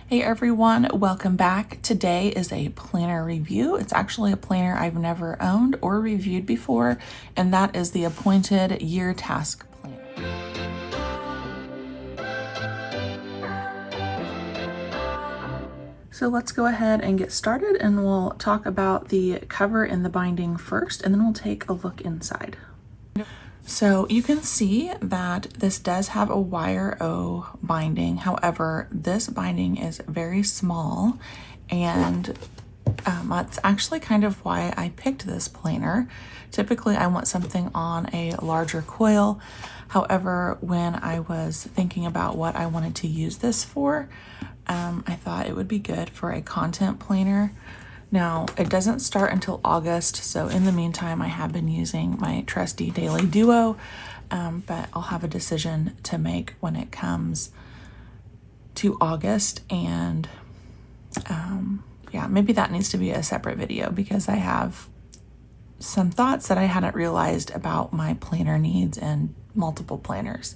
Hey everyone, welcome back. Today is a planner review. It's actually a planner I've never owned or reviewed before, and that is the Appointed Year Task Planner. So let's go ahead and get started, and we'll talk about the cover and the binding first, and then we'll take a look inside. So you can see that this does have a wire O binding. However, this binding is very small, and that's actually kind of why I picked this planner. Typically, I want something on a larger coil. However, when I was thinking about what I wanted to use this for, I thought it would be good for a content planner. Now, it doesn't start until August, so in the meantime, I have been using my trusty Daily Duo, but I'll have a decision to make when it comes to August, and yeah, maybe that needs to be a separate video because I have some thoughts that I hadn't realized about my planner needs and multiple planners.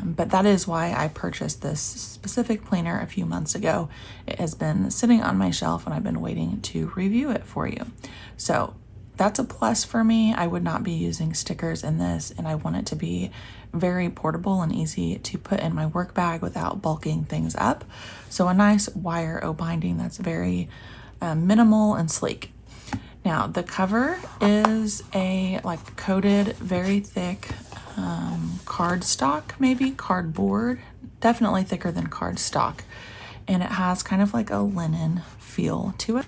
But that is why I purchased this specific planner a few months ago. It has been sitting on my shelf and I've been waiting to review it for you. So that's a plus for me. I would not be using stickers in this, and I want it to be very portable and easy to put in my work bag without bulking things up. So a nice wire O binding that's very minimal and sleek. Now the cover is a like coated, very thick cardstock, maybe cardboard, definitely thicker than cardstock, and it has kind of like a linen feel to it.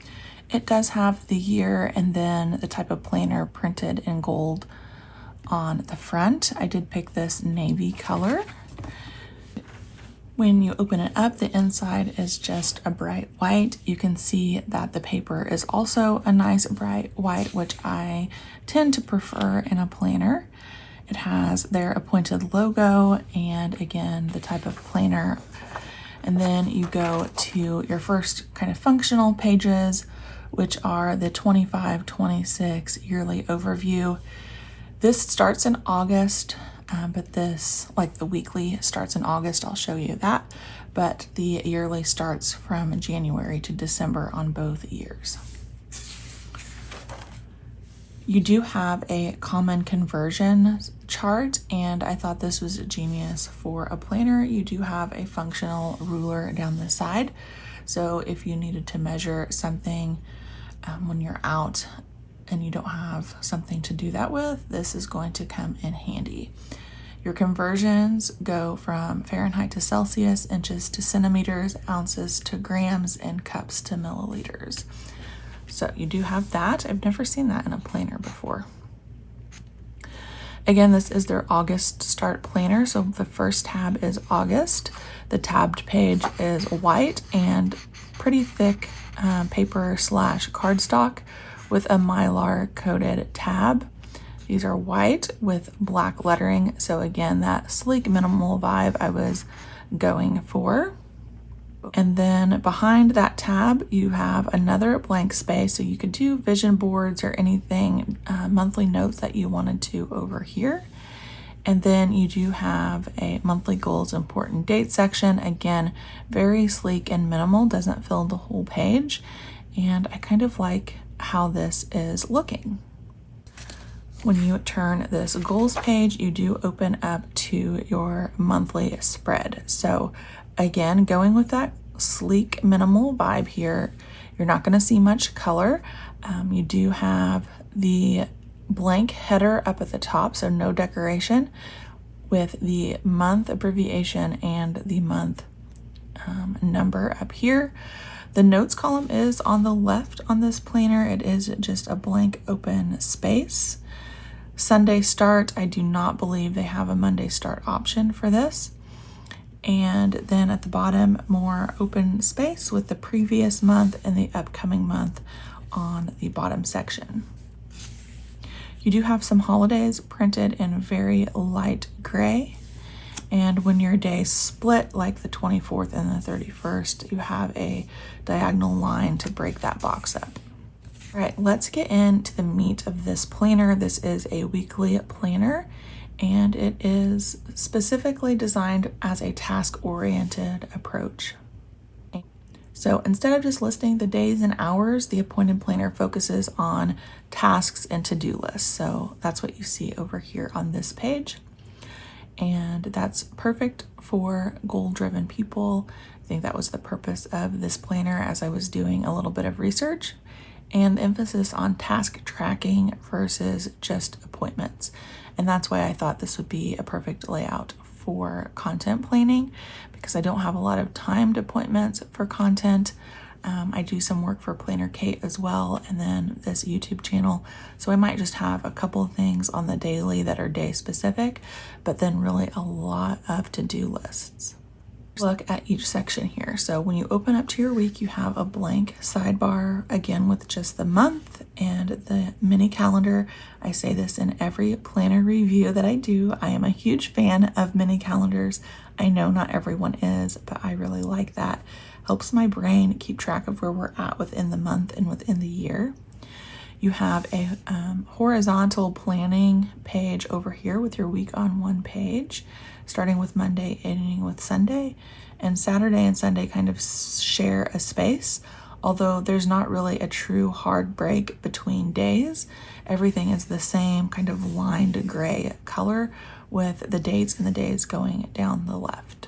It does have the year and then the type of planner printed in gold on the front. I did pick this navy color. When you open it up, the inside is just a bright white. You can see that the paper is also a nice bright white, which I tend to prefer in a planner. It has their Appointed logo and again the type of planner. And then you go to your first kind of functional pages, which are the 25-26 yearly overview. This starts in August, but this, like the weekly starts in August, I'll show you that. But the yearly starts from January to December on both years. You do have a common conversion chart, and I thought this was genius for a planner. You do have a functional ruler down the side. So if you needed to measure something when you're out and you don't have something to do that with, this is going to come in handy. Your conversions go from Fahrenheit to Celsius, inches to centimeters, ounces to grams, and cups to milliliters. So you do have that. I've never seen that in a planner before. Again, this is their August start planner. So the first tab is August. The tabbed page is white and pretty thick paper / cardstock with a mylar coated tab. These are white with black lettering. So again, that sleek minimal vibe I was going for. And then behind that tab, you have another blank space. So you could do vision boards or anything, monthly notes that you wanted to over here. And then you do have a monthly goals, important date section. Again, very sleek and minimal, doesn't fill the whole page. And I kind of like how this is looking. When you turn this goals page, you do open up to your monthly spread. So again, going with that sleek minimal vibe here, you're not going to see much color. You do have the blank header up at the top, so no decoration, with the month abbreviation and the month number up here. The notes column is on the left on this planner. It is just a blank open space. Sunday start, I do not believe they have a Monday start option for this. And then at the bottom, more open space with the previous month and the upcoming month on the bottom section. You do have some holidays printed in very light gray. And when your days split, like the 24th and the 31st, you have a diagonal line to break that box up. All right, let's get into the meat of this planner. This is a weekly planner, and it is specifically designed as a task-oriented approach. So instead of just listing the days and hours, the appointed planner focuses on tasks and to-do lists. So that's what you see over here on this page. And that's perfect for goal-driven people. I think that was the purpose of this planner as I was doing a little bit of research, and emphasis on task tracking versus just appointments. And that's why I thought this would be a perfect layout for content planning, because I don't have a lot of timed appointments for content. I do some work for Planner Kate as well, and then this YouTube channel. So I might just have a couple of things on the daily that are day specific, but then really a lot of to-do lists. Look at each section here. So when you open up to your week, you have a blank sidebar, again with just the month and the mini calendar. I say this in every planner review that I do. I am a huge fan of mini calendars. I know not everyone is, but I really like that. Helps my brain keep track of where we're at within the month and within the year. You have a horizontal planning page over here with your week on one page, starting with Monday, ending with Sunday. And Saturday and Sunday kind of share a space, although there's not really a true hard break between days. Everything is the same kind of lined gray color with the dates and the days going down the left.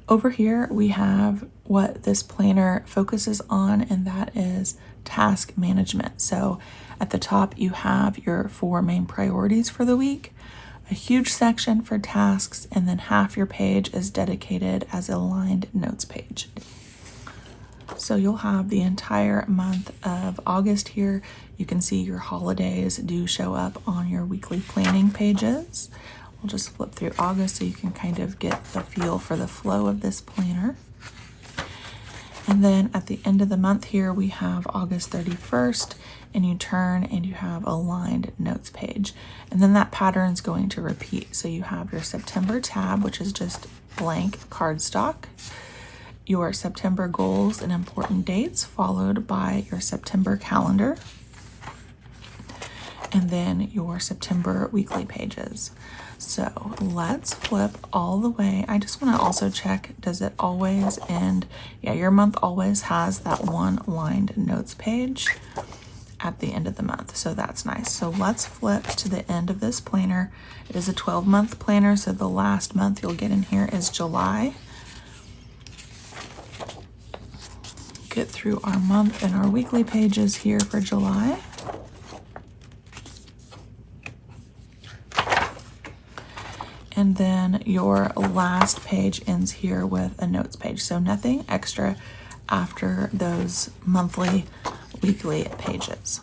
Over here, we have what this planner focuses on, and that is task management. So at the top, you have your 4 main priorities for the week, a huge section for tasks, and then half your page is dedicated as a lined notes page. So you'll have the entire month of August here. You can see your holidays do show up on your weekly planning pages. We'll just flip through August so you can kind of get the feel for the flow of this planner. And then at the end of the month here, we have August 31st, and you turn and you have a lined notes page. And then that pattern is going to repeat. So you have your September tab, which is just blank cardstock, your September goals and important dates, followed by your September calendar, and then your September weekly pages. So let's flip all the way. I just want to also check, does it always end? Yeah, your month always has that one lined notes page at the end of the month. So that's nice. So let's flip to the end of this planner. It is a 12-month planner. So the last month you'll get in here is July. Get through our month and our weekly pages here for July. And then your last page ends here with a notes page. So nothing extra after those monthly, weekly pages.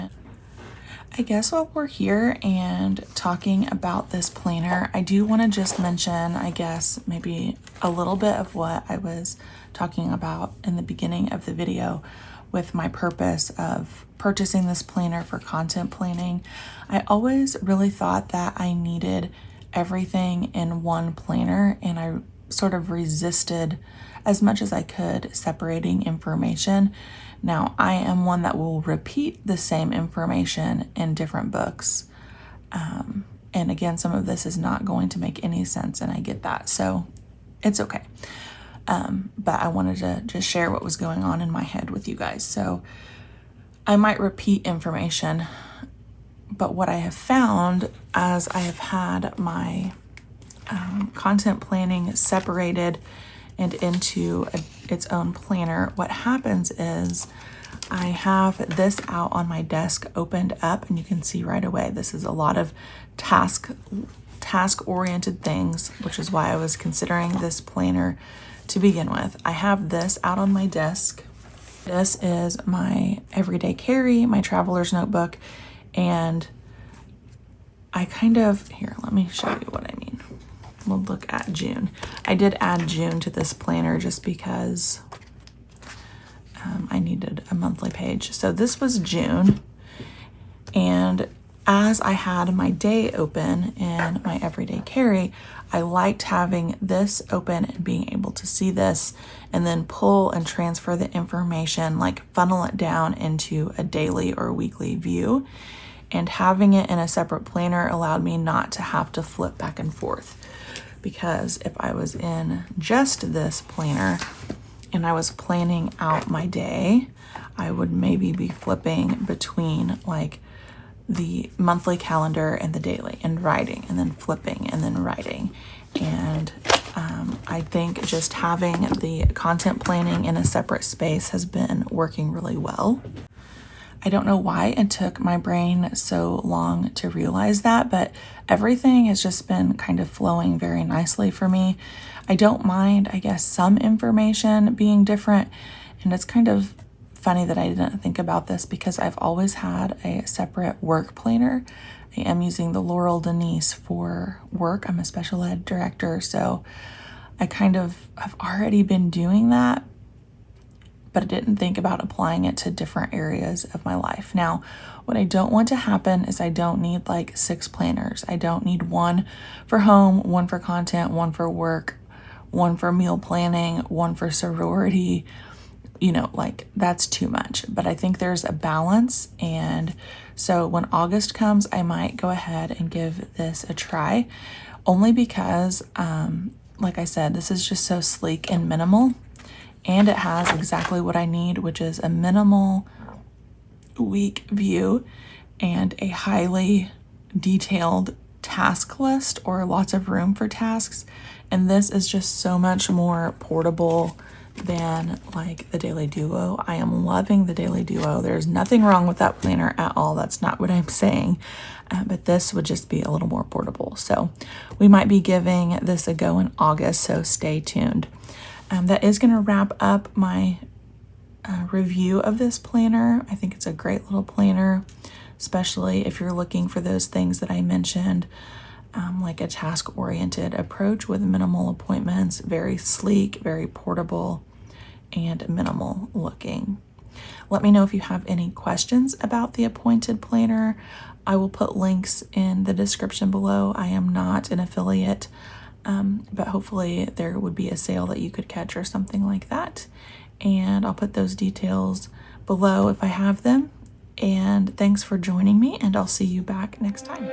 I guess while we're here and talking about this planner, I do want to just mention, I guess, maybe a little bit of what I was talking about in the beginning of the video with my purpose of purchasing this planner for content planning. I always really thought that I needed everything in one planner, and I sort of resisted as much as I could separating information. Now, I am one that will repeat the same information in different books. And again, some of this is not going to make any sense, and I get that. So it's okay. But I wanted to just share what was going on in my head with you guys. So I might repeat information, but what I have found as I have had my content planning separated and into its own planner, what happens is I have this out on my desk opened up, and you can see right away this is a lot of task-oriented things, which is why I was considering this planner to begin with. I have this out on my desk. This is my everyday carry, my traveler's notebook, and I kind of, here, let me show you what I mean. We'll look at June. I did add June to this planner just because I needed a monthly page. So this was June, and as I had my day open in my everyday carry, I liked having this open and being able to see this and then pull and transfer the information, like funnel it down into a daily or weekly view. And having it in a separate planner allowed me not to have to flip back and forth, because if I was in just this planner, and I was planning out my day, I would maybe be flipping between like the monthly calendar and the daily and writing, and then flipping and then writing. And I think just having the content planning in a separate space has been working really well. I don't know why it took my brain so long to realize that, but everything has just been kind of flowing very nicely for me. I don't mind, I guess, some information being different, and it's kind of funny that I didn't think about this because I've always had a separate work planner. I am using the Laurel Denise for work. I'm a special ed director, so I kind of have already been doing that, but I didn't think about applying it to different areas of my life. Now, what I don't want to happen is I don't need like 6 planners. I don't need one for home, one for content, one for work, one for meal planning, one for sorority. You know, like that's too much. But I think there's a balance. And so when August comes, I might go ahead and give this a try, only because, like I said, this is just so sleek and minimal. And it has exactly what I need, which is a minimal week view and a highly detailed task list, or lots of room for tasks. And this is just so much more portable than like the Daily Duo. I am loving the Daily Duo. There's nothing wrong with that planner at all. That's not what I'm saying. But this would just be a little more portable. So we might be giving this a go in August, so stay tuned. That is going to wrap up my review of this planner. I think it's a great little planner, especially if you're looking for those things that I mentioned, like a task-oriented approach with minimal appointments, very sleek, very portable, and minimal looking. Let me know if you have any questions about the appointed planner. I will put links in the description below. I am not an affiliate, but hopefully there would be a sale that you could catch or something like that. And I'll put those details below if I have them. And thanks for joining me, and I'll see you back next time.